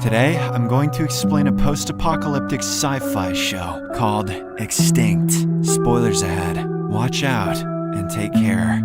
Today, I'm going to explain a post-apocalyptic sci-fi show called Extinct. Spoilers ahead. Watch out and take care.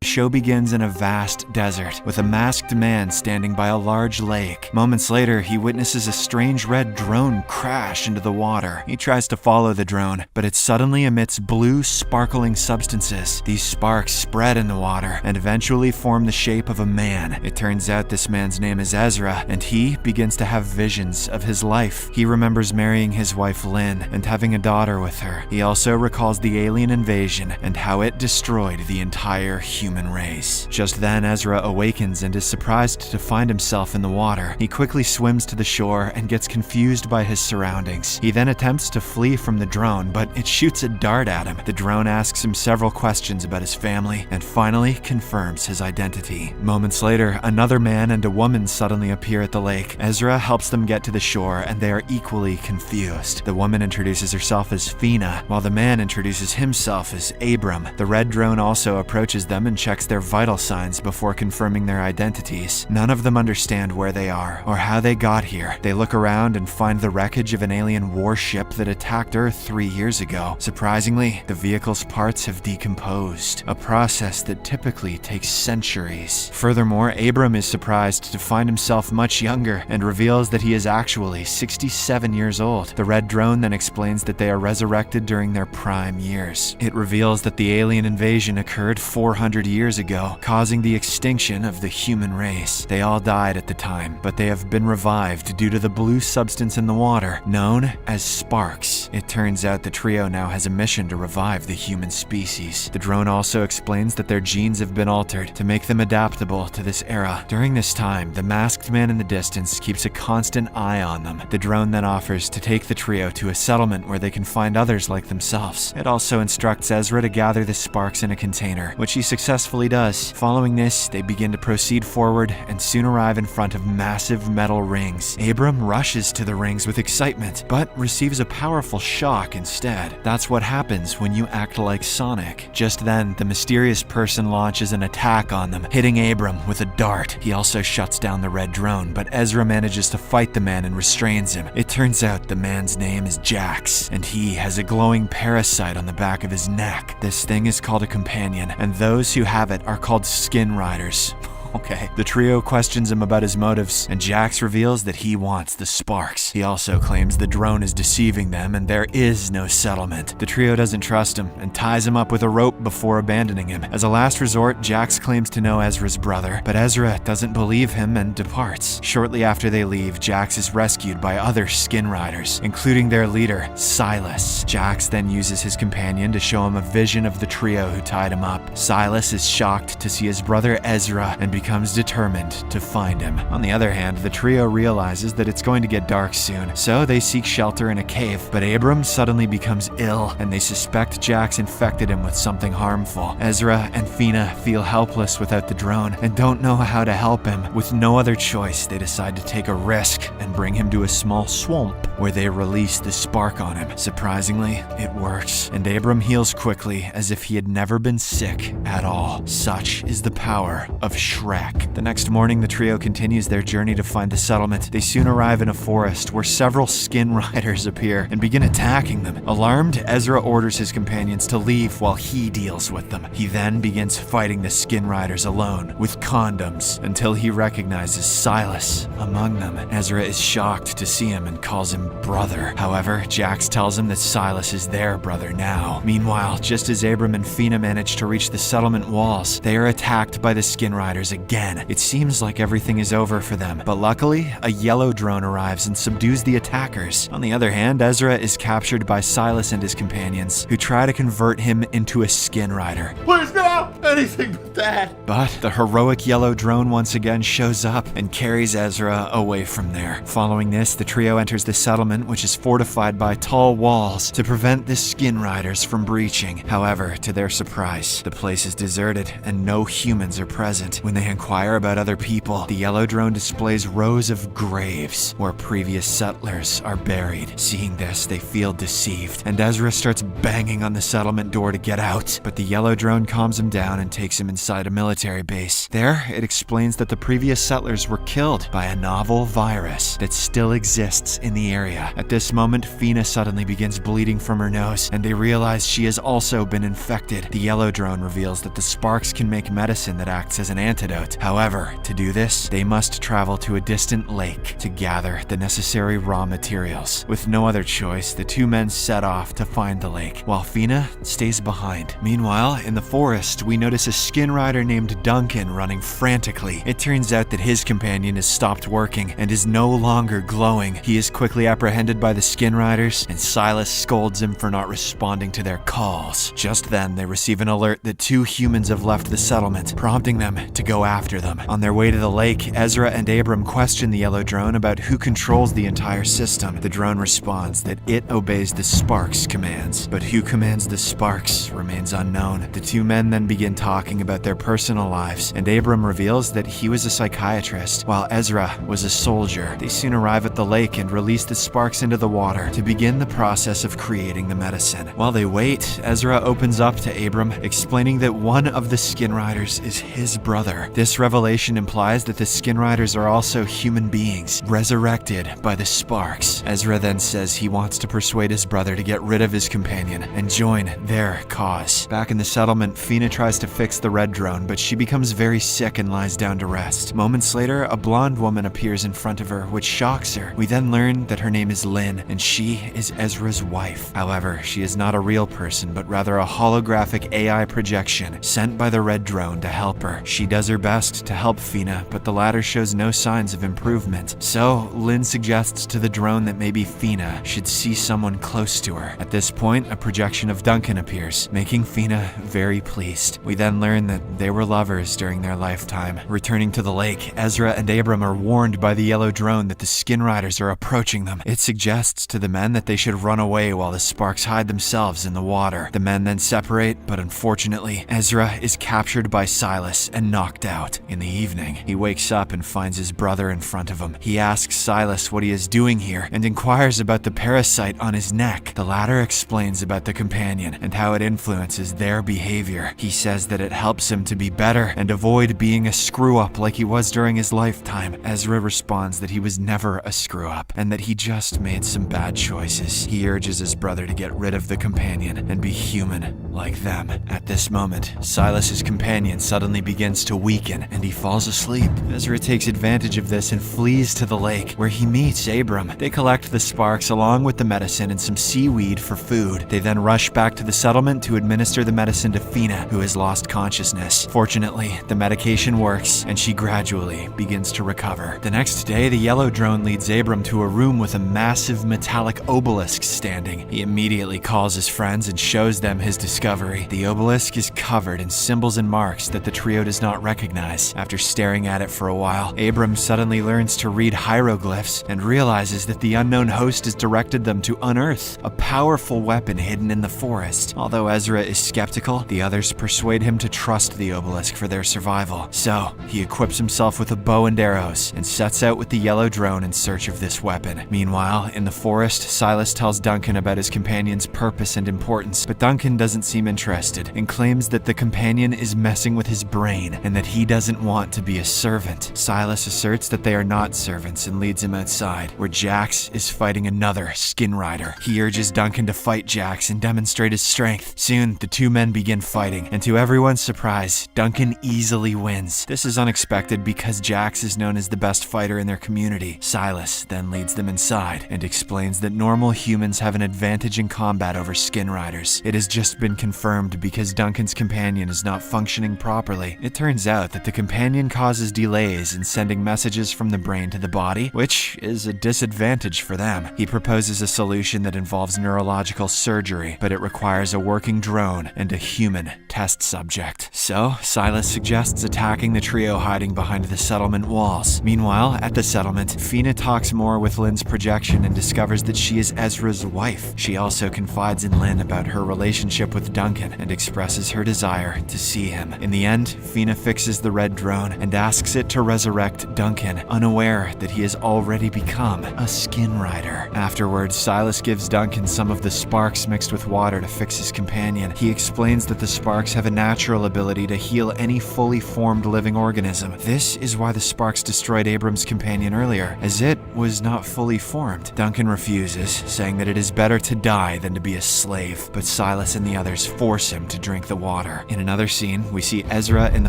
The show begins in a vast desert, with a masked man standing by a large lake. Moments later, he witnesses a strange red drone crash into the water. He tries to follow the drone, but it suddenly emits blue, sparkling substances. These sparks spread in the water, and eventually form the shape of a man. It turns out this man's name is Ezra, and he begins to have visions of his life. He remembers marrying his wife Lynn, and having a daughter with her. He also recalls the alien invasion, and how it destroyed the entire human race. Just then, Ezra awakens and is surprised to find himself in the water. He quickly swims to the shore and gets confused by his surroundings. He then attempts to flee from the drone, but it shoots a dart at him. The drone asks him several questions about his family and finally confirms his identity. Moments later, another man and a woman suddenly appear at the lake. Ezra helps them get to the shore, and they are equally confused. The woman introduces herself as Fina, while the man introduces himself as Abram. The red drone also approaches them and checks their vital signs before confirming their identities. None of them understand where they are or how they got here. They look around and find the wreckage of an alien warship that attacked Earth 3 years ago. Surprisingly, the vehicle's parts have decomposed, a process that typically takes centuries. Furthermore, Abram is surprised to find himself much younger and reveals that he is actually 67 years old. The red drone then explains that they are resurrected during their prime years. It reveals that the alien invasion occurred 400 years ago, causing the extinction of the human race. They all died at the time, but they have been revived due to the blue substance in the water, known as sparks. It turns out the trio now has a mission to revive the human species. The drone also explains that their genes have been altered to make them adaptable to this era. During this time, the masked man in the distance keeps a constant eye on them. The drone then offers to take the trio to a settlement where they can find others like themselves. It also instructs Ezra to gather the sparks in a container, which he successfully does. Following this, they begin to proceed forward and soon arrive in front of massive metal rings. Abram rushes to the rings with excitement, but receives a powerful shock instead. That's what happens when you act like Sonic. Just then, the mysterious person launches an attack on them, hitting Abram with a dart. He also shuts down the red drone, but Ezra manages to fight the man and restrains him. It turns out the man's name is Jax, and he has a glowing parasite on the back of his neck. This thing is called a companion, and those who have it are called skin riders. Okay. The trio questions him about his motives, and Jax reveals that he wants the sparks. He also claims the drone is deceiving them and there is no settlement. The trio doesn't trust him and ties him up with a rope before abandoning him. As a last resort, Jax claims to know Ezra's brother, but Ezra doesn't believe him and departs. Shortly after they leave, Jax is rescued by other skin riders, including their leader, Silas. Jax then uses his companion to show him a vision of the trio who tied him up. Silas is shocked to see his brother Ezra and becomes determined to find him. On the other hand, the trio realizes that it's going to get dark soon, so they seek shelter in a cave, but Abram suddenly becomes ill, and they suspect Jax infected him with something harmful. Ezra and Fina feel helpless without the drone and don't know how to help him. With no other choice, they decide to take a risk and bring him to a small swamp where they release the spark on him. Surprisingly, it works, and Abram heals quickly as if he had never been sick at all. Such is the power of Shrek. The next morning, the trio continues their journey to find the settlement. They soon arrive in a forest where several skin riders appear and begin attacking them. Alarmed, Ezra orders his companions to leave while he deals with them. He then begins fighting the skin riders alone with condoms until he recognizes Silas among them. Ezra is shocked to see him and calls him brother. However, Jax tells him that Silas is their brother now. Meanwhile, just as Abram and Fina manage to reach the settlement walls, they are attacked by the skin riders again. It seems like everything is over for them, but luckily, a yellow drone arrives and subdues the attackers. On the other hand, Ezra is captured by Silas and his companions, who try to convert him into a skin rider. Please no! Anything but that! But the heroic yellow drone once again shows up and carries Ezra away from there. Following this, the trio enters the settlement, which is fortified by tall walls to prevent the skin riders from breaching. However, to their surprise, the place is deserted and no humans are present. When they inquire about other people, the yellow drone displays rows of graves where previous settlers are buried. Seeing this, they feel deceived, and Ezra starts banging on the settlement door to get out, but the yellow drone calms him him down and takes him inside a military base. There, it explains that the previous settlers were killed by a novel virus that still exists in the area. At this moment, Fina suddenly begins bleeding from her nose, and they realize she has also been infected. The yellow drone reveals that the sparks can make medicine that acts as an antidote. However, to do this, they must travel to a distant lake to gather the necessary raw materials. With no other choice, the two men set off to find the lake, while Fina stays behind. Meanwhile, in the forest, we notice a skin rider named Duncan running frantically. It turns out that his companion has stopped working and is no longer glowing. He is quickly apprehended by the skin riders, and Silas scolds him for not responding to their calls. Just then, they receive an alert that two humans have left the settlement, prompting them to go after them. On their way to the lake, Ezra and Abram question the yellow drone about who controls the entire system. The drone responds that it obeys the Sparks commands, but who commands the Sparks remains unknown. The two men then begin talking about their personal lives, and Abram reveals that he was a psychiatrist, while Ezra was a soldier. They soon arrive at the lake and release the Sparks into the water to begin the process of creating the medicine. While they wait, Ezra opens up to Abram, explaining that one of the skin riders is his brother. This revelation implies that the skin riders are also human beings, resurrected by the Sparks. Ezra then says he wants to persuade his brother to get rid of his companion and join their cause. Back in the settlement, Fina tries to fix the red drone, but she becomes very sick and lies down to rest. Moments later, a blonde woman appears in front of her, which shocks her. We then learn that her name is Lynn, and she is Ezra's wife. However, she is not a real person, but rather a holographic AI projection sent by the red drone to help her. She does her best to help Fina, but the latter shows no signs of improvement. So, Lynn suggests to the drone that maybe Fina should see someone close to her. At this point, a projection of Duncan appears, making Fina very pleased. We then learn that they were lovers during their lifetime. Returning to the lake, Ezra and Abram are warned by the yellow drone that the skin riders are approaching them. It suggests to the men that they should run away while the Sparks hide themselves in the water. The men then separate, but unfortunately, Ezra is captured by Silas and knocked out. In the evening, he wakes up and finds his brother in front of him. He asks Silas what he is doing here and inquires about the parasite on his neck. The latter explains about the companion and how it influences their behavior. He says that it helps him to be better and avoid being a screw-up like he was during his lifetime. Ezra responds that he was never a screw-up and that he just made some bad choices. He urges his brother to get rid of the companion and be human like them. At this moment, Silas's companion suddenly begins to weaken and he falls asleep. Ezra takes advantage of this and flees to the lake where he meets Abram. They collect the Sparks along with the medicine and some seaweed for food. They then rush back to the settlement to administer the medicine to Fina, who has lost consciousness. Fortunately, the medication works and she gradually begins to recover. The next day, the yellow drone leads Abram to a room with a massive metallic obelisk standing. He immediately calls his friends and shows them his discovery. The obelisk is covered in symbols and marks that the trio does not recognize. After staring at it for a while, Abram suddenly learns to read hieroglyphs and realizes that the unknown host has directed them to unearth a powerful weapon hidden in the forest. Although Ezra is skeptical, the others persuade him to trust the obelisk for their survival. So, he equips himself with a bow and arrows and sets out with the yellow drone in search of this weapon. Meanwhile, in the forest, Silas tells Duncan about his companion's purpose and importance, but Duncan doesn't seem interested and claims that the companion is messing with his brain and that he doesn't want to be a servant. Silas asserts that they are not servants and leads him outside, where Jax is fighting another skin rider. He urges Duncan to fight Jax and demonstrate his strength. Soon, the two men begin fighting, and to everyone's surprise, Duncan easily wins. This is unexpected because Jax is known as the best fighter in their community. Silas then leads them inside and explains that normal humans have an advantage in combat over skin riders. It has just been confirmed because Duncan's companion is not functioning properly. It turns out that the companion causes delays in sending messages from the brain to the body, which is a disadvantage for them. He proposes a solution that involves neurological surgery, but it requires a working drone and a human test subject. So, Silas suggests attacking the trio hiding behind the settlement walls. Meanwhile, at the settlement, Fina talks more with Lynn's projection and discovers that she is Ezra's wife. She also confides in Lynn about her relationship with Duncan and expresses her desire to see him. In the end, Fina fixes the red drone and asks it to resurrect Duncan, unaware that he has already become a skin rider. Afterwards, Silas gives Duncan some of the Sparks mixed with water to fix his companion. He explains that the Sparks have have a natural ability to heal any fully formed living organism. This is why the sparks destroyed Abram's companion earlier, as it was not fully formed. Duncan refuses, saying that it is better to die than to be a slave, but Silas and the others force him to drink the water. In another scene, we see Ezra in the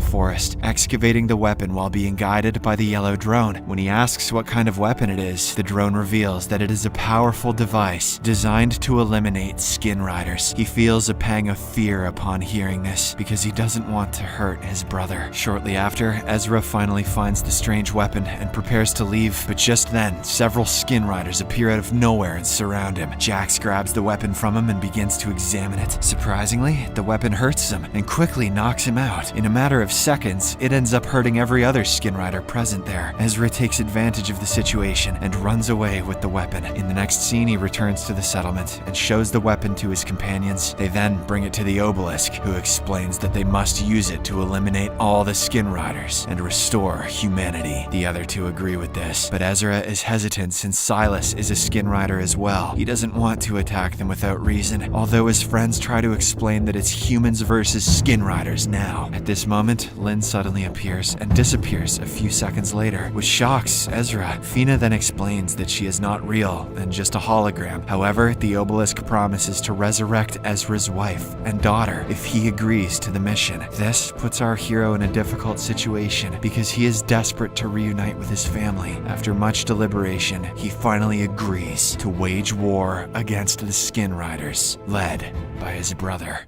forest, excavating the weapon while being guided by the yellow drone. When he asks what kind of weapon it is, the drone reveals that it is a powerful device designed to eliminate skin riders. He feels a pang of fear upon hearing this, because he doesn't want to hurt his brother. Shortly after, Ezra finally finds the strange weapon and prepares to leave, but just then, several skin riders appear out of nowhere and surround him. Jax grabs the weapon from him and begins to examine it. Surprisingly, the weapon hurts him and quickly knocks him out. In a matter of seconds, it ends up hurting every other skin rider present there. Ezra takes advantage of the situation and runs away with the weapon. In the next scene, he returns to the settlement and shows the weapon to his companions. They then bring it to the obelisk, who explains that they must use it to eliminate all the skin riders and restore humanity. The other two agree with this, but Ezra is hesitant since Silas is a skin rider as well. He doesn't want to attack them without reason, although his friends try to explain that it's humans versus skin riders now. At this moment, Lynn suddenly appears and disappears a few seconds later, which shocks Ezra. Fina then explains that she is not real and just a hologram. However, the obelisk promises to resurrect Ezra's wife and daughter if he agrees to the mission. This puts our hero in a difficult situation because he is desperate to reunite with his family. After much deliberation, he finally agrees to wage war against the skin riders, led by his brother.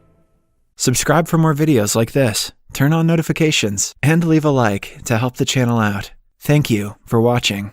Subscribe for more videos like this, turn on notifications, and leave a like to help the channel out. Thank you for watching.